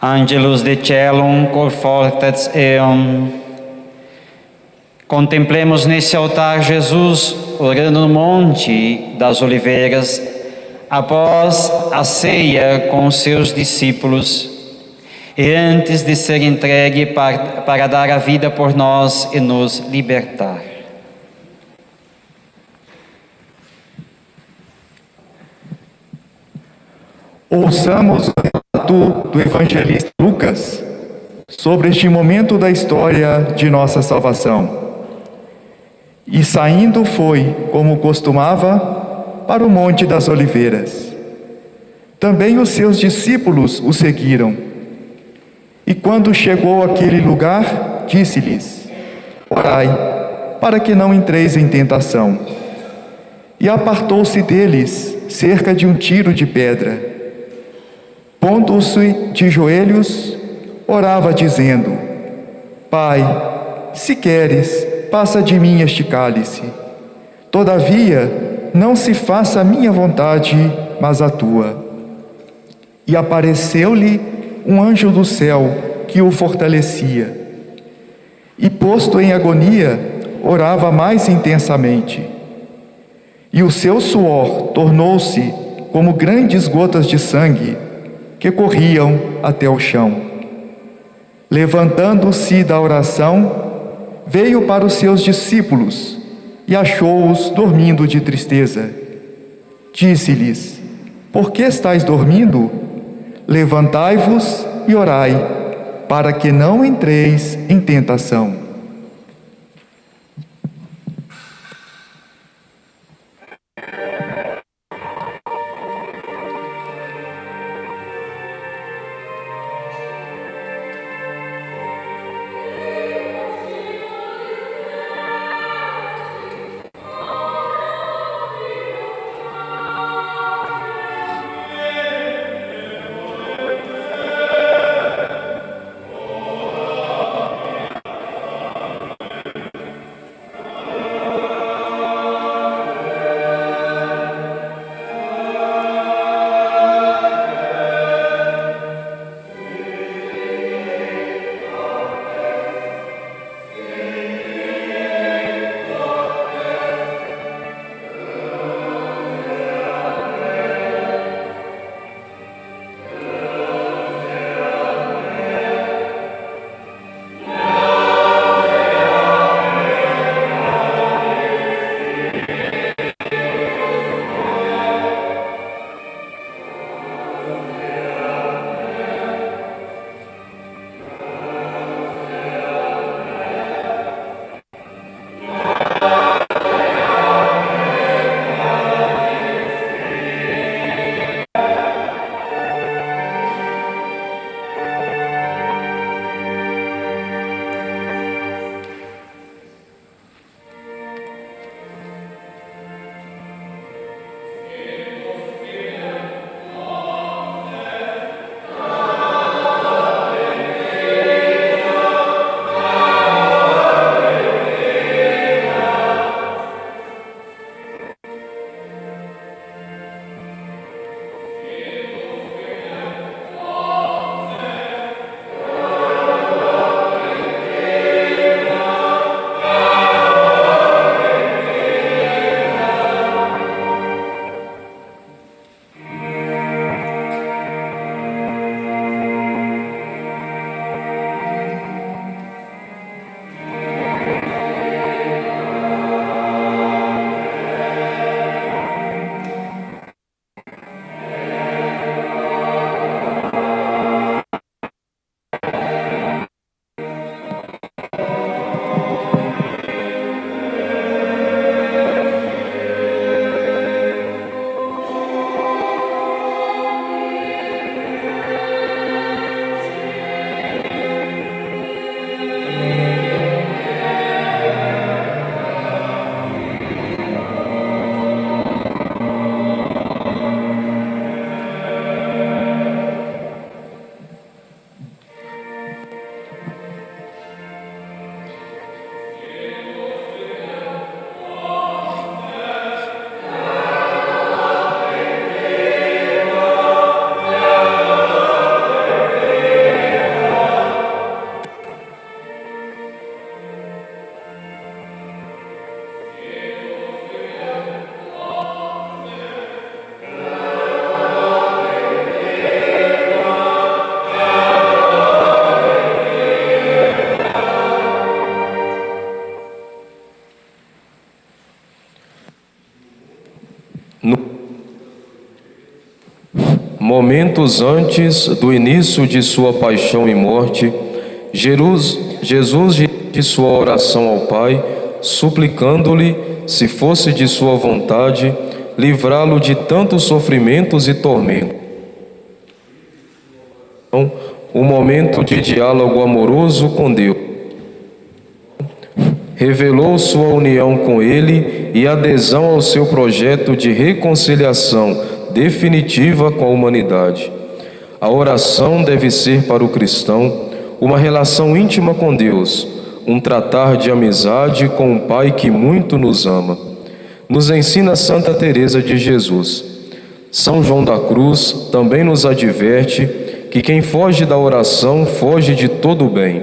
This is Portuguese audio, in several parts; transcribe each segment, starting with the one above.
Angelus de celum, cor fortes eum. Contemplemos nesse altar Jesus orando no Monte das Oliveiras, após a ceia com os seus discípulos, e antes de ser entregue para dar a vida por nós e nos libertar. Ouçamos o relato do evangelista Lucas sobre este momento da história de nossa salvação. E saindo foi, como costumava, para o Monte das Oliveiras. Também os seus discípulos o seguiram. E quando chegou àquele lugar, disse-lhes: Orai, para que não entreis em tentação. E apartou-se deles cerca de um tiro de pedra. Pondo-se de joelhos, orava dizendo: Pai, se queres, passa de mim este cálice. Todavia, não se faça a minha vontade, mas a tua. E apareceu-lhe um anjo do céu que o fortalecia. E posto em agonia, orava mais intensamente. E o seu suor tornou-se como grandes gotas de sangue que corriam até o chão. Levantando-se da oração, veio para os seus discípulos e achou-os dormindo de tristeza. Disse-lhes: Por que estáis dormindo? Levantai-vos e orai, para que não entreis em tentação. momentos antes do início de sua paixão e morte, Jesus dirige sua oração ao Pai, suplicando-lhe, se fosse de sua vontade, livrá-lo de tantos sofrimentos e tormentos. Um momento de diálogo amoroso com Deus. Revelou sua união com Ele e adesão ao seu projeto de reconciliação definitiva com a humanidade. A oração deve ser para o cristão uma relação íntima com Deus, um tratar de amizade com um Pai que muito nos ama. Nos ensina Santa Teresa de Jesus. São João da Cruz também nos adverte que quem foge da oração foge de todo o bem.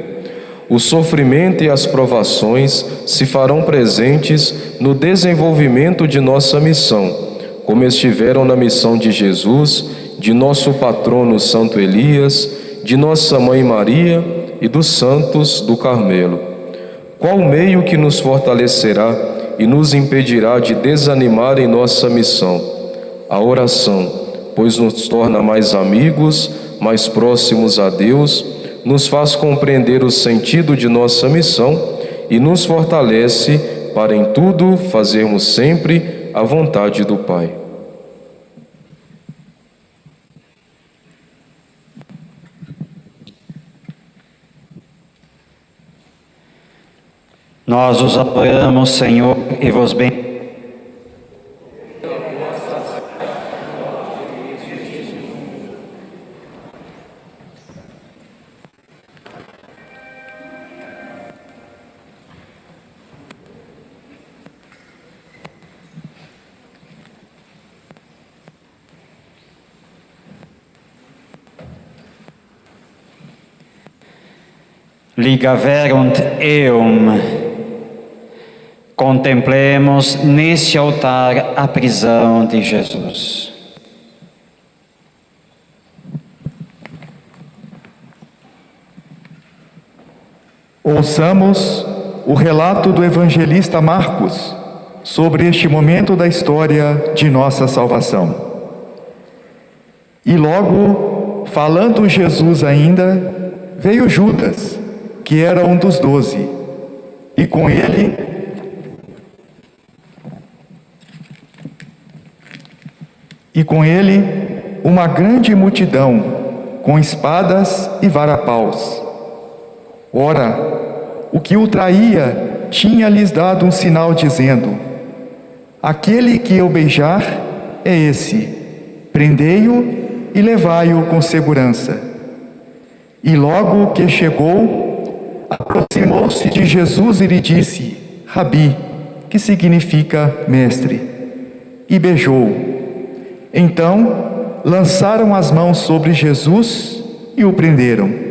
O sofrimento e as provações se farão presentes no desenvolvimento de nossa missão, como estiveram na missão de Jesus, de nosso patrono Santo Elias, de nossa Mãe Maria e dos santos do Carmelo. Qual meio que nos fortalecerá e nos impedirá de desanimar em nossa missão? A oração, pois nos torna mais amigos, mais próximos a Deus, nos faz compreender o sentido de nossa missão e nos fortalece para em tudo fazermos sempre a vontade do Pai. Nós os adoramos, Senhor, e vos bem. Ligaverunt eum. Contemplemos neste altar a prisão de Jesus. Ouçamos o relato do evangelista Marcos sobre este momento da história de nossa salvação. E logo, falando Jesus ainda, veio Judas, que era um dos 12, e com ele uma grande multidão, com espadas e varapaus. Ora, o que o traía tinha-lhes dado um sinal, dizendo: aquele que eu beijar é esse, prendei-o e levai-o com segurança. E logo que chegou, aproximou-se de Jesus e lhe disse: Rabi, que significa mestre, e beijou-o. Então lançaram as mãos sobre Jesus e o prenderam.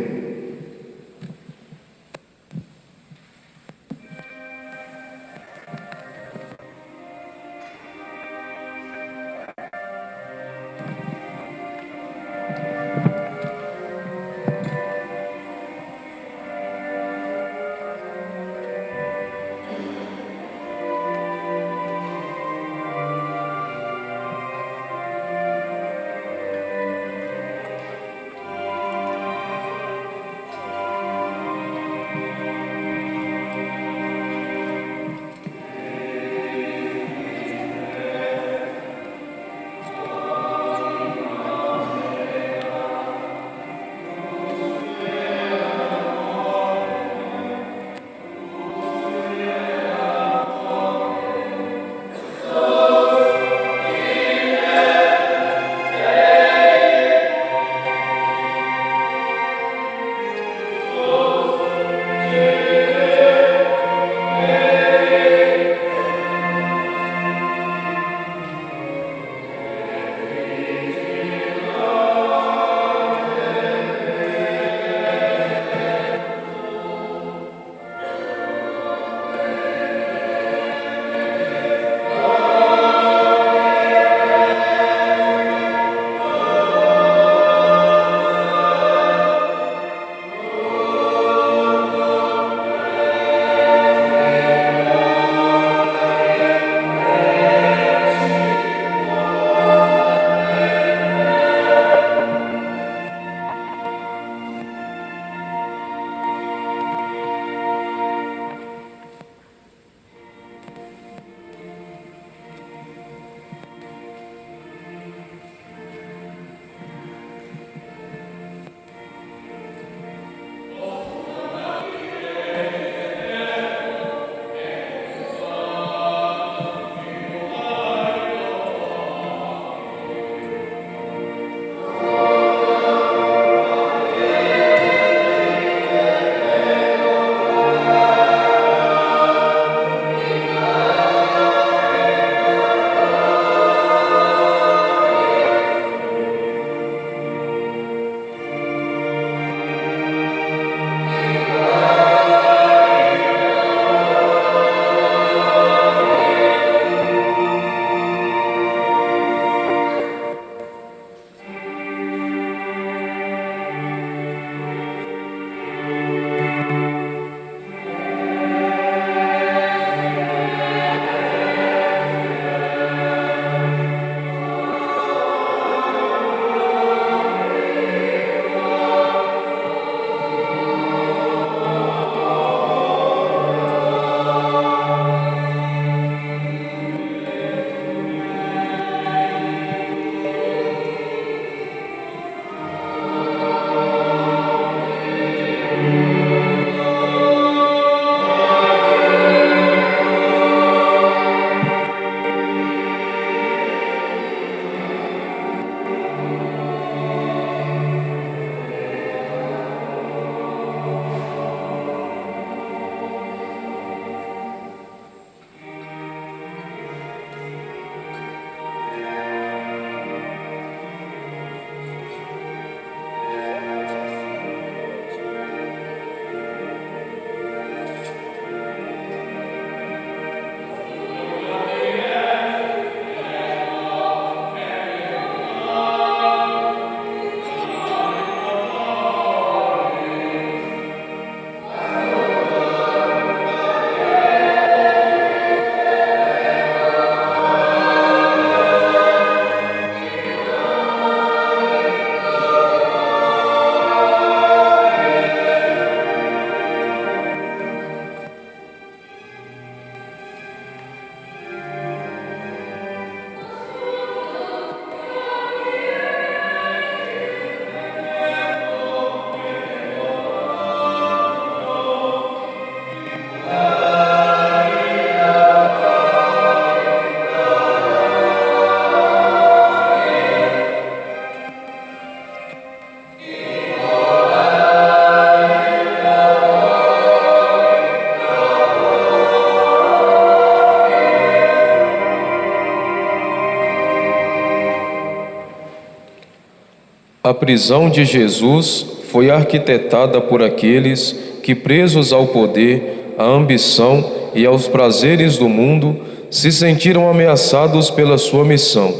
prisão de Jesus foi arquitetada por aqueles que, presos ao poder, à ambição e aos prazeres do mundo, se sentiram ameaçados pela sua missão,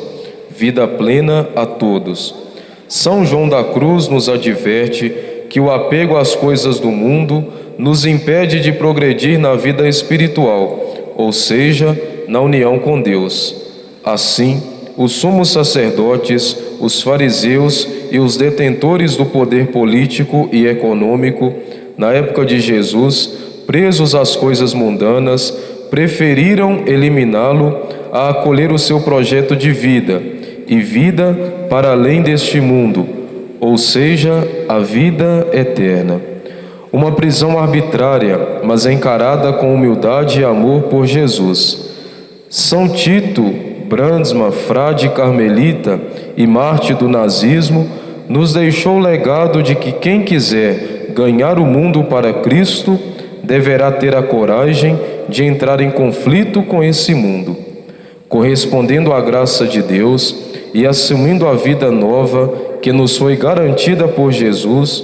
vida plena a todos. São João da Cruz nos adverte que o apego às coisas do mundo nos impede de progredir na vida espiritual, ou seja, na união com Deus. Assim, os sumos sacerdotes, os fariseus e os detentores do poder político e econômico, na época de Jesus, presos às coisas mundanas, preferiram eliminá-lo a acolher o seu projeto de vida, e vida para além deste mundo, ou seja, a vida eterna. Uma prisão arbitrária, mas encarada com humildade e amor por Jesus. São Tito Brandsma, frade carmelita e mártir do nazismo, nos deixou o legado de que quem quiser ganhar o mundo para Cristo deverá ter a coragem de entrar em conflito com esse mundo. Correspondendo à graça de Deus e assumindo a vida nova que nos foi garantida por Jesus,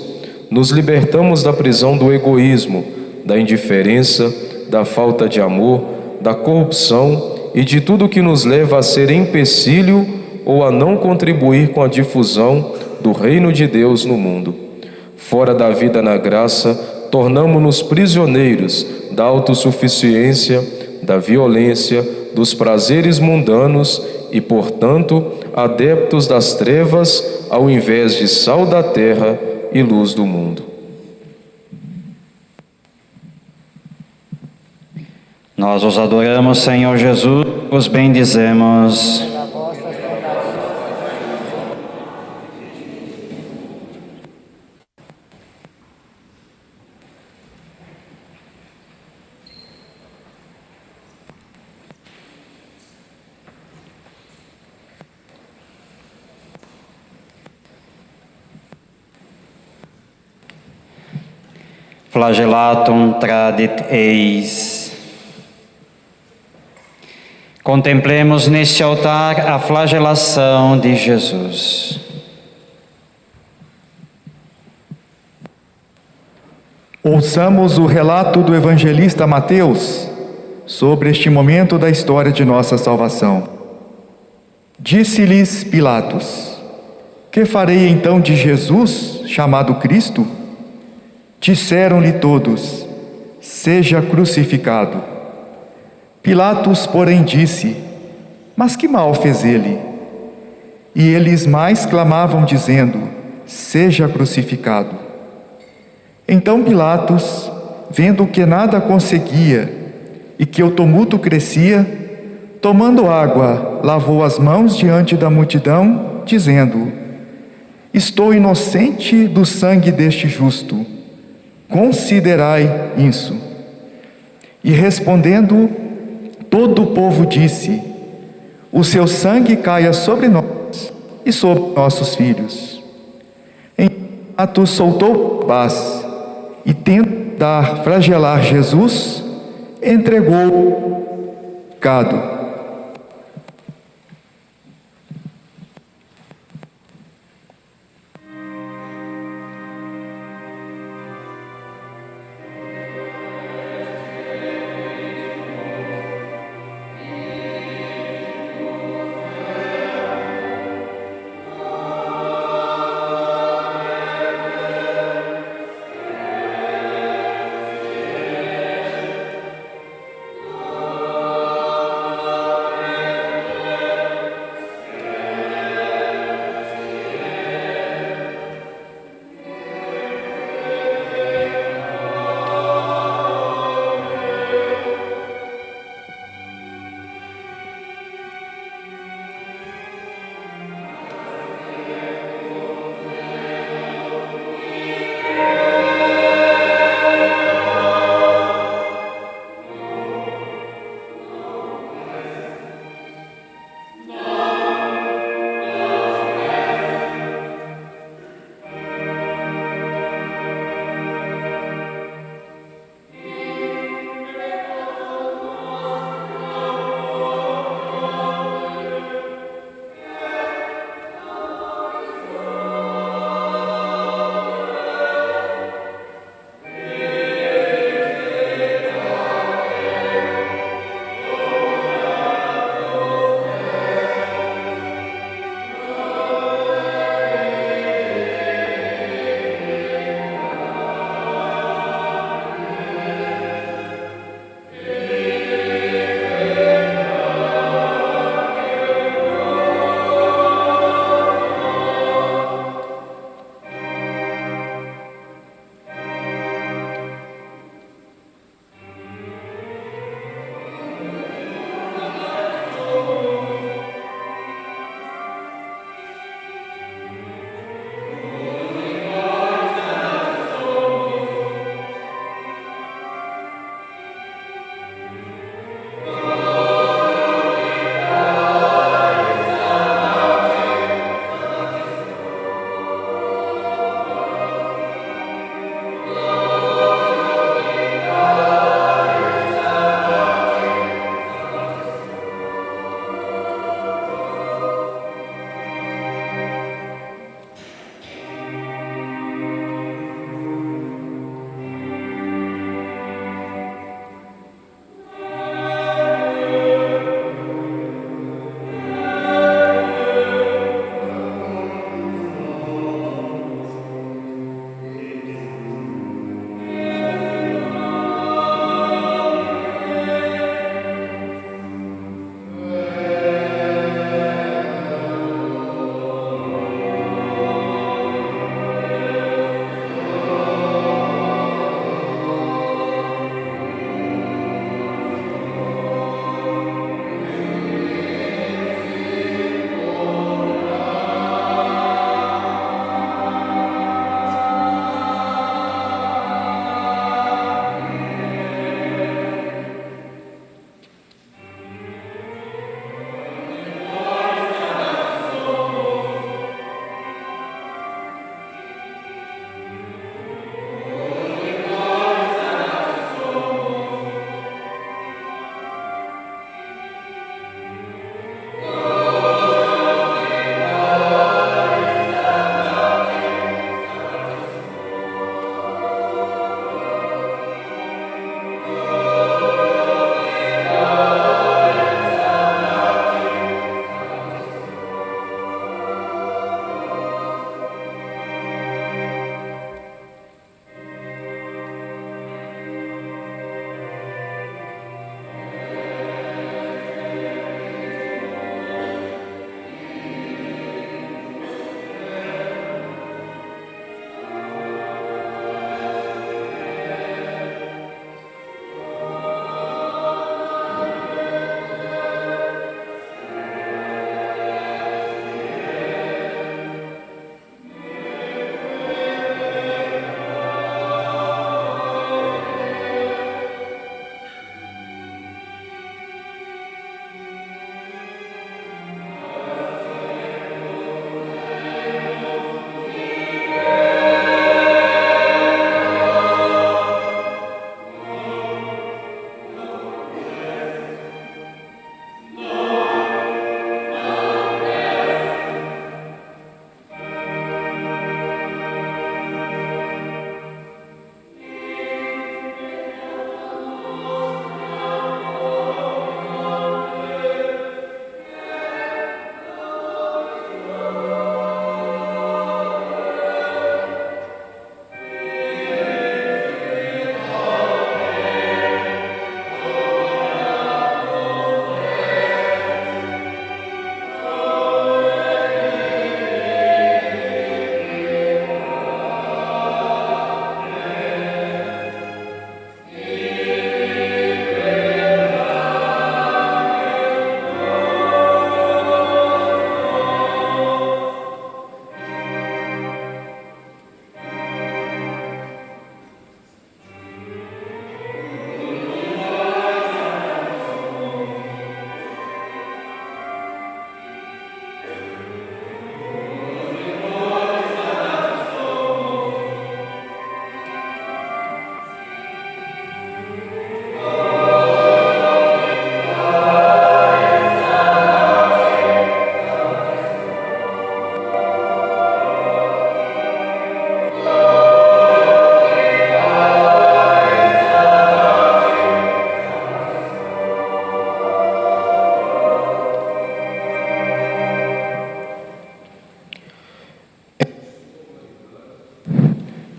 nos libertamos da prisão do egoísmo, da indiferença, da falta de amor, da corrupção e de tudo que nos leva a ser empecilho ou a não contribuir com a difusão do reino de Deus no mundo. Fora da vida na graça, tornamo-nos prisioneiros da autossuficiência, da violência, dos prazeres mundanos e, portanto, adeptos das trevas ao invés de sal da terra e luz do mundo. Nós os adoramos, Senhor Jesus, os bendizemos. Flagellatum tradit eis. Contemplemos neste altar a flagelação de Jesus. Ouçamos o relato do evangelista Mateus sobre este momento da história de nossa salvação. Disse-lhes Pilatos: que farei então de Jesus, chamado Cristo? Disseram-lhe todos: seja crucificado. Pilatos, porém, disse: mas que mal fez ele? E eles mais clamavam, dizendo: seja crucificado. Então Pilatos, vendo que nada conseguia e que o tumulto crescia, tomando água, lavou as mãos diante da multidão, dizendo: estou inocente do sangue deste justo. Considerai isso. E respondendo, todo o povo disse: o seu sangue caia sobre nós e sobre nossos filhos. Então Pilatos soltou paz e, tendo dar flagelar Jesus, entregou-o pecado.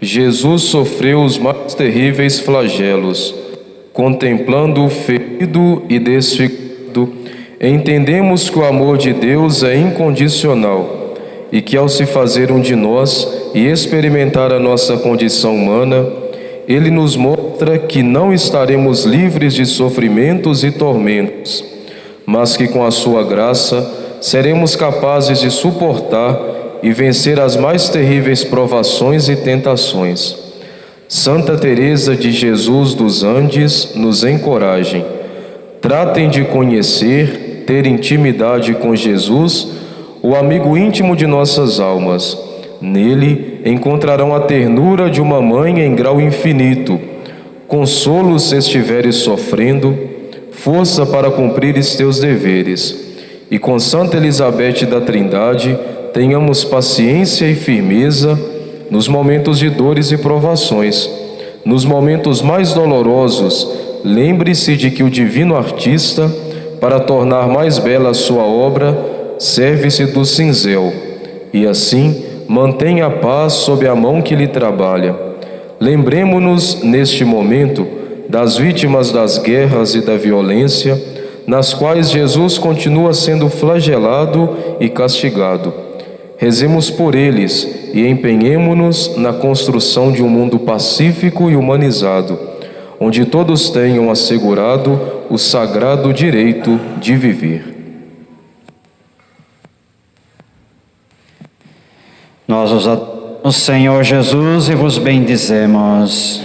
Jesus sofreu os mais terríveis flagelos. Contemplando-o ferido e desfigurado, entendemos que o amor de Deus é incondicional e que, ao se fazer um de nós e experimentar a nossa condição humana, Ele nos mostra que não estaremos livres de sofrimentos e tormentos, mas que, com a sua graça, seremos capazes de suportar e vencer as mais terríveis provações e tentações. Santa Teresa de Jesus dos Andes nos encorajem. Tratem de conhecer, ter intimidade com Jesus, o amigo íntimo de nossas almas. Nele encontrarão a ternura de uma mãe em grau infinito, consolo se estiveres sofrendo, força para cumprires teus deveres. E com Santa Elizabeth da Trindade, tenhamos paciência e firmeza nos momentos de dores e provações. Nos momentos mais dolorosos, lembre-se de que o divino artista, para tornar mais bela a sua obra, serve-se do cinzel, e assim mantenha a paz sob a mão que lhe trabalha. Lembremo-nos, neste momento, das vítimas das guerras e da violência, nas quais Jesus continua sendo flagelado e castigado. Rezemos por eles e empenhemo-nos na construção de um mundo pacífico e humanizado, onde todos tenham assegurado o sagrado direito de viver. Nós os adoramos, Senhor Jesus, e vos bendizemos.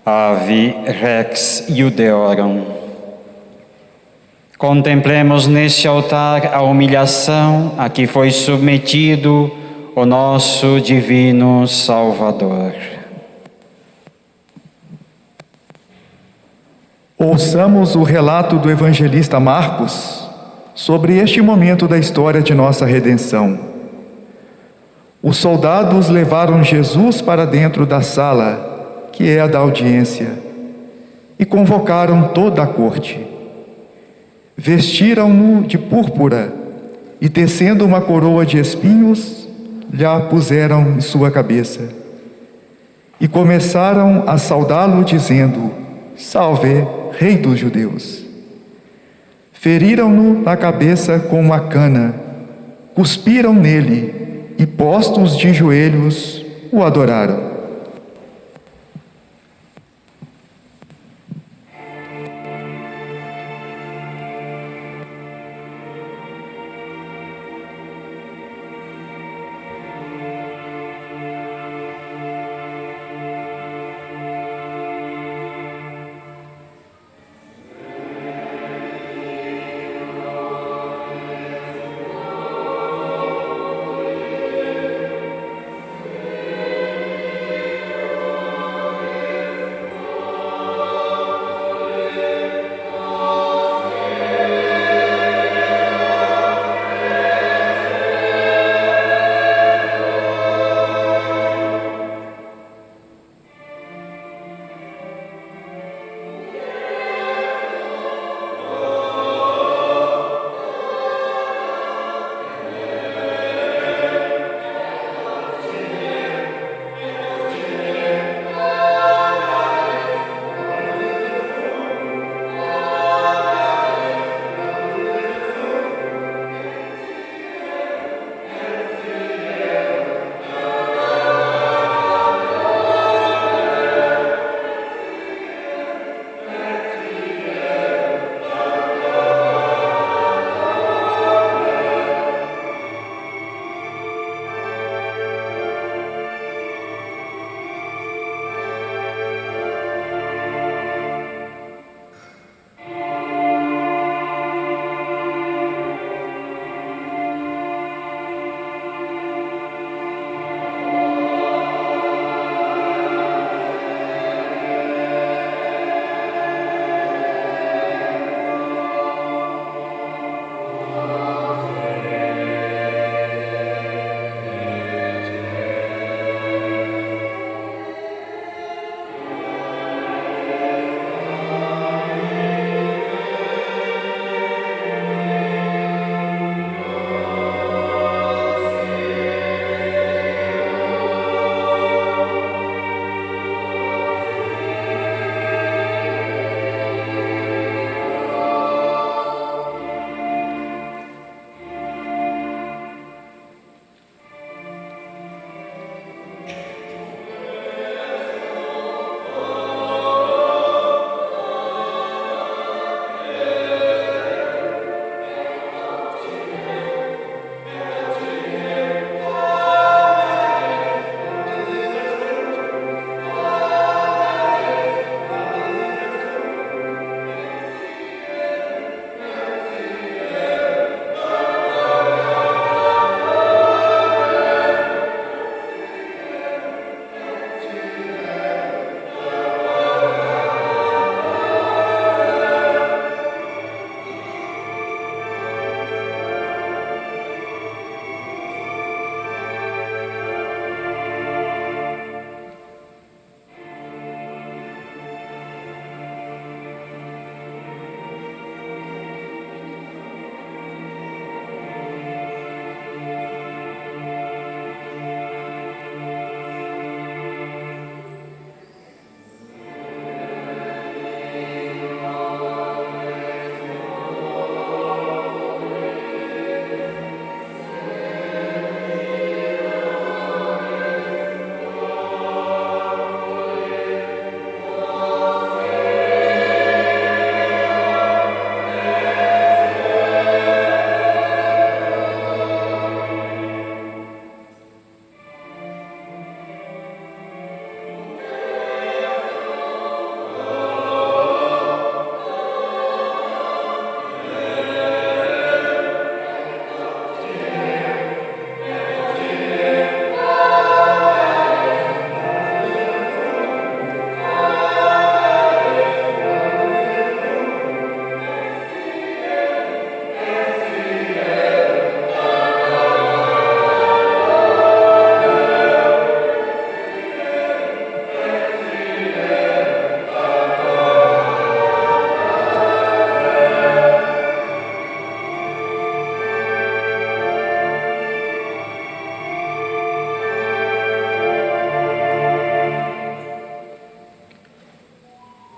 Ave Rex Iudeorum. Contemplemos neste altar a humilhação a que foi submetido o nosso divino Salvador. Ouçamos o relato do evangelista Marcos sobre este momento da história de nossa redenção. Os soldados levaram Jesus para dentro da sala, que é a da audiência, e convocaram toda a corte. Vestiram-no de púrpura e, tecendo uma coroa de espinhos, lhe a puseram em sua cabeça. E começaram a saudá-lo, dizendo: Salve, Rei dos Judeus! Feriram-no na cabeça com uma cana, cuspiram nele e, postos de joelhos, o adoraram.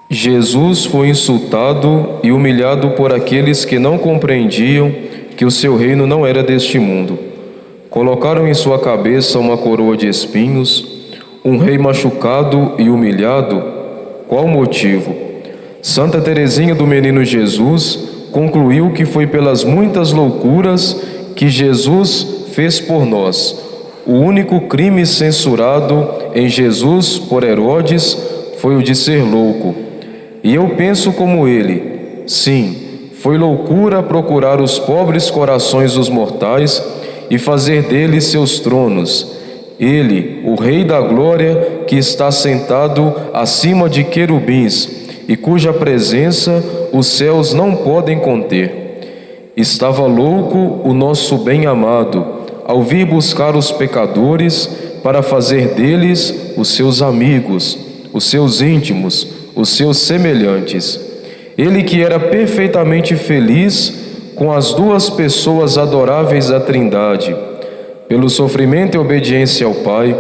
Jesus foi insultado e humilhado por aqueles que não compreendiam que o seu reino não era deste mundo. Colocaram em sua cabeça uma coroa de espinhos, um rei machucado e humilhado. Qual motivo? Santa Teresinha do Menino Jesus concluiu que foi pelas muitas loucuras que Jesus fez por nós. O único crime censurado em Jesus por Herodes foi o de ser louco. E eu penso como ele. Sim, foi loucura procurar os pobres corações dos mortais e fazer deles seus tronos. Ele, o Rei da Glória, que está sentado acima de querubins e cuja presença os céus não podem conter. Estava louco o nosso bem-amado ao vir buscar os pecadores para fazer deles os seus amigos, os seus íntimos, os seus semelhantes. Ele que era perfeitamente feliz com as duas pessoas adoráveis da Trindade. Pelo sofrimento e obediência ao Pai,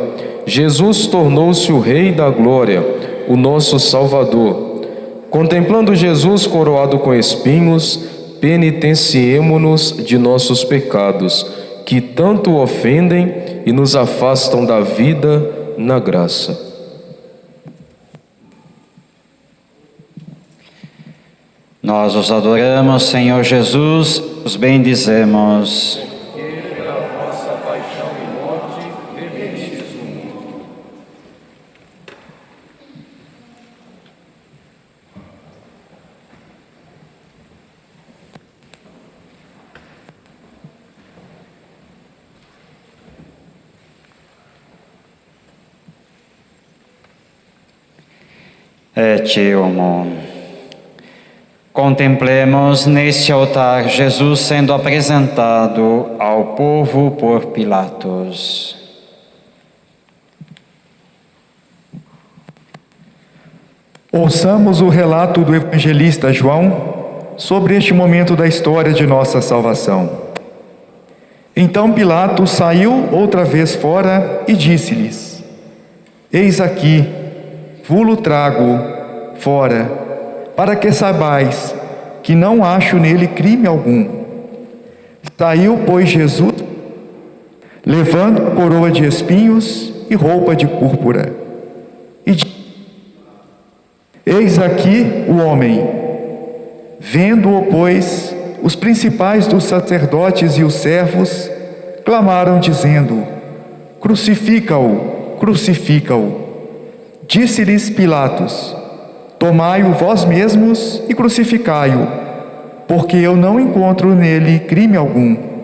Jesus tornou-se o Rei da Glória, o nosso Salvador. Contemplando Jesus coroado com espinhos, penitenciemo-nos de nossos pecados, que tanto ofendem e nos afastam da vida na graça. Nós os adoramos, Senhor Jesus, os bendizemos. Et homo. Contemplemos neste altar Jesus sendo apresentado ao povo por Pilatos. Ouçamos o relato do evangelista João sobre este momento da história de nossa salvação. Então Pilatos saiu outra vez fora e disse-lhes: Eis aqui, vulo trago fora, para que saibais que não acho nele crime algum. Saiu, pois, Jesus, levando coroa de espinhos e roupa de púrpura. E disse: Eis aqui o homem. Vendo-o, pois, os principais dos sacerdotes e os servos clamaram, dizendo: Crucifica-o, crucifica-o. Disse-lhes Pilatos: Tomai-o vós mesmos e crucificai-o, porque eu não encontro nele crime algum.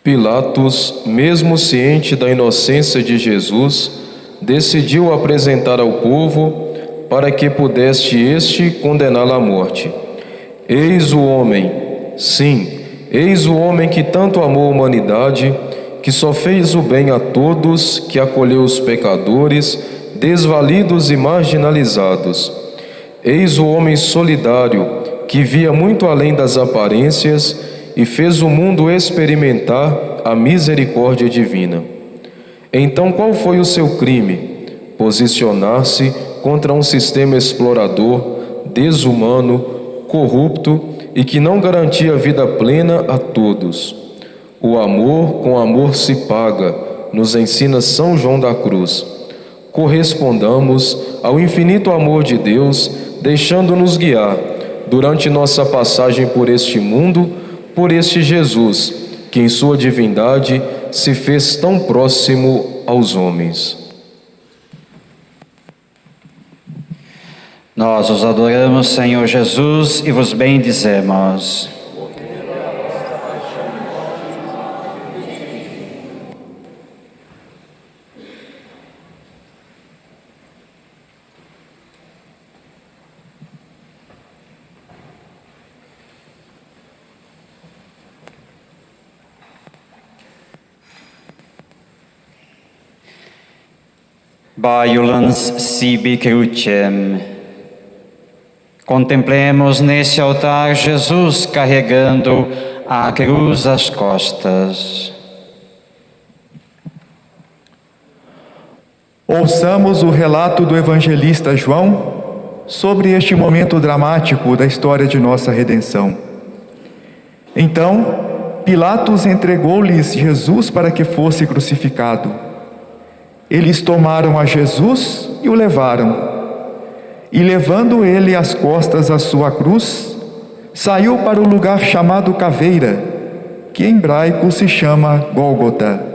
Pilatos, mesmo ciente da inocência de Jesus, decidiu apresentar ao povo para que pudesse este condená-lo à morte. Eis o homem, sim, eis o homem que tanto amou a humanidade, que só fez o bem a todos, que acolheu os pecadores, desvalidos e marginalizados. Eis o homem solidário, que via muito além das aparências e fez o mundo experimentar a misericórdia divina. Então, qual foi o seu crime? Posicionar-se contra um sistema explorador, desumano, corrupto e que não garantia vida plena a todos. O amor com amor se paga, nos ensina São João da Cruz. Correspondamos ao infinito amor de Deus, deixando-nos guiar, durante nossa passagem por este mundo, por este Jesus, que em sua divindade se fez tão próximo aos homens. Nós os adoramos, Senhor Jesus, e vos bendizemos. Baiulans sibi crucem. Contemplemos nesse altar Jesus carregando a cruz às costas. Ouçamos o relato do evangelista João sobre este momento dramático da história de nossa redenção. Então, Pilatos entregou-lhes Jesus para que fosse crucificado. Eles tomaram a Jesus e o levaram. E levando ele às costas a sua cruz, saiu para o lugar chamado Caveira, que em hebraico se chama Gólgota.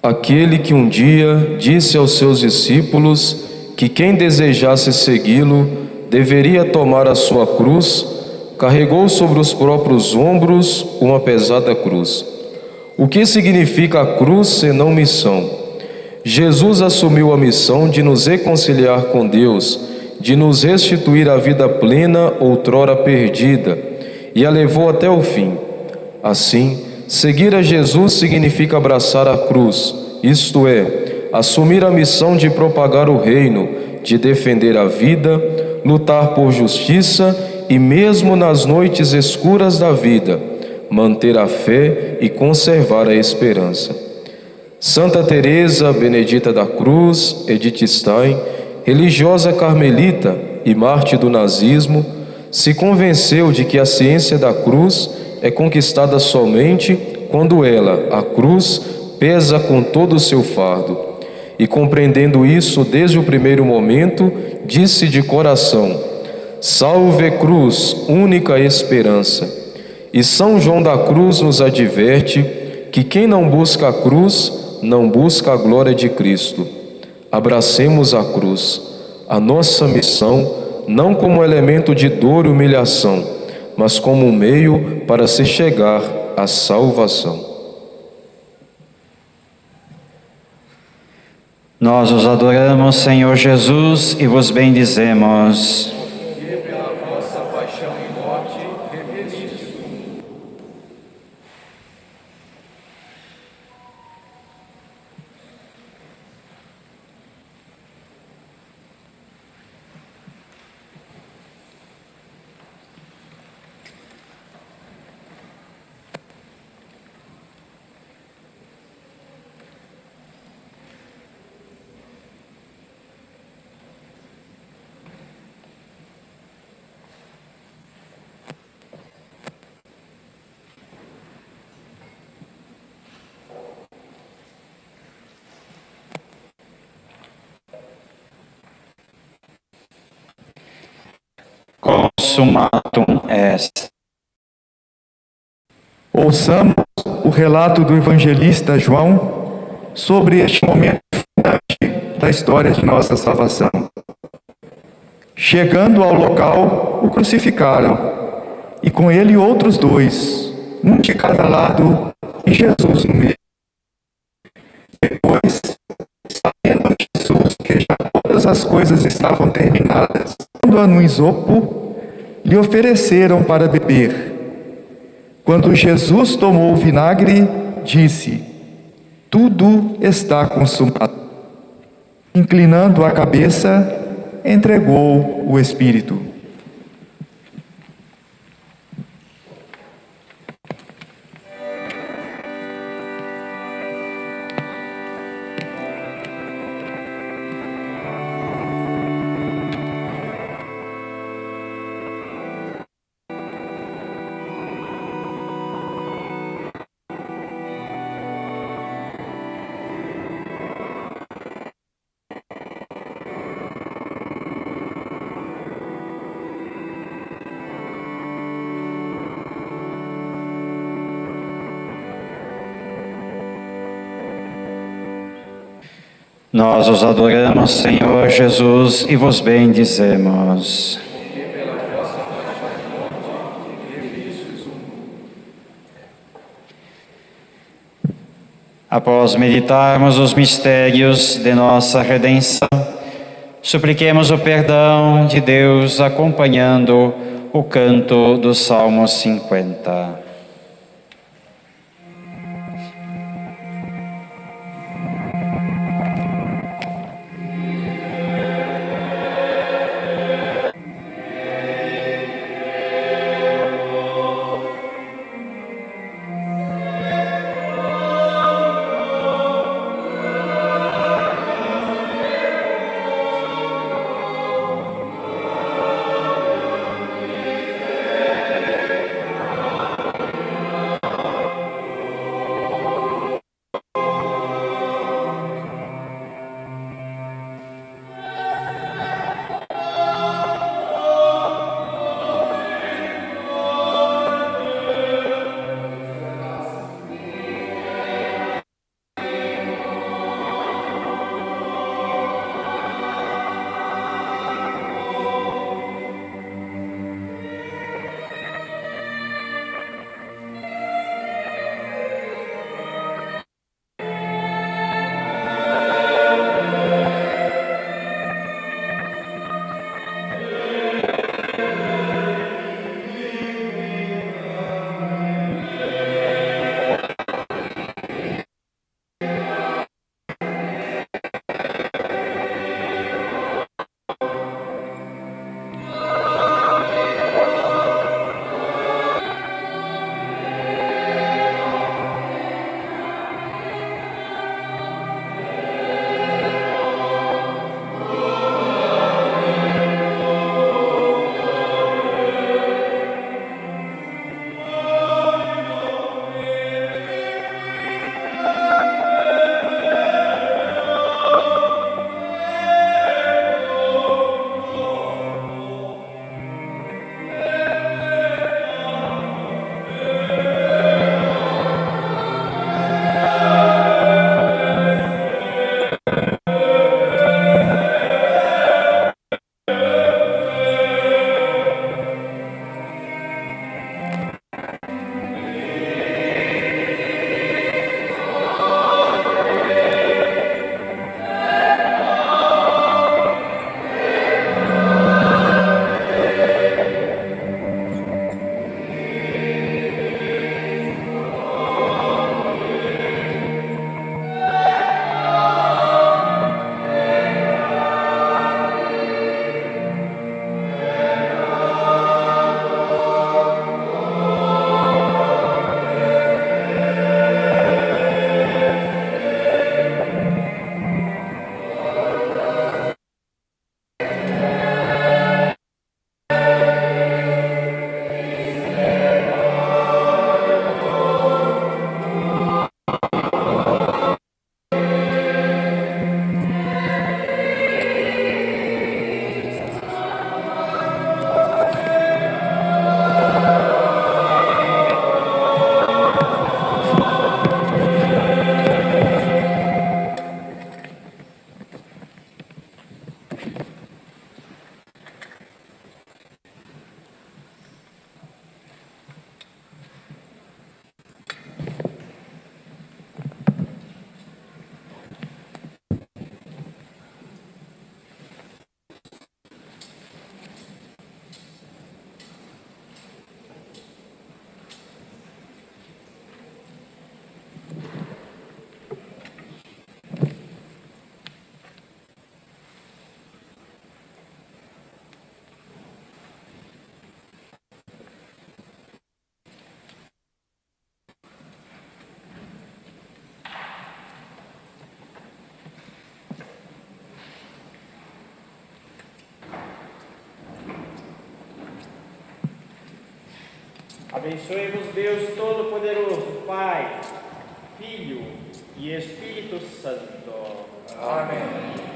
aquele que um dia disse aos seus discípulos que quem desejasse segui-lo deveria tomar a sua cruz, carregou sobre os próprios ombros uma pesada cruz. O que significa a cruz senão missão? Jesus assumiu a missão de nos reconciliar com Deus, de nos restituir a vida plena outrora perdida, e a levou até o fim. Assim, seguir a Jesus significa abraçar a cruz, isto é, assumir a missão de propagar o reino, de defender a vida, lutar por justiça e, mesmo nas noites escuras da vida, manter a fé e conservar a esperança. Santa Teresa Benedita da Cruz, Edith Stein, religiosa carmelita e mártir do nazismo, se convenceu de que a ciência da cruz é conquistada somente quando ela, a cruz, pesa com todo o seu fardo. E compreendendo isso desde o primeiro momento, disse de coração: Salve cruz, única esperança. E São João da Cruz nos adverte que quem não busca a cruz, não busca a glória de Cristo. Abracemos a cruz, a nossa missão, não como elemento de dor e humilhação, mas como um meio para se chegar à salvação. Nós os adoramos, Senhor Jesus, e vos bendizemos. Consumatum est. Ouçamos o relato do evangelista João sobre este momento fundante da história de nossa salvação. Chegando ao local, o crucificaram, e com ele outros dois, um de cada lado e Jesus no meio. Depois, sabendo Jesus que já todas as coisas estavam terminadas, pondo-a no isopo, lhe ofereceram para beber. Quando Jesus tomou o vinagre, disse: tudo está consumado. Inclinando a cabeça, entregou o Espírito. Nós os adoramos, Senhor Jesus, e vos bendizemos. Após meditarmos os mistérios de nossa redenção, supliquemos o perdão de Deus acompanhando o canto do Salmo 50. Abençoe-vos Deus Todo-Poderoso, Pai, Filho e Espírito Santo. Amém.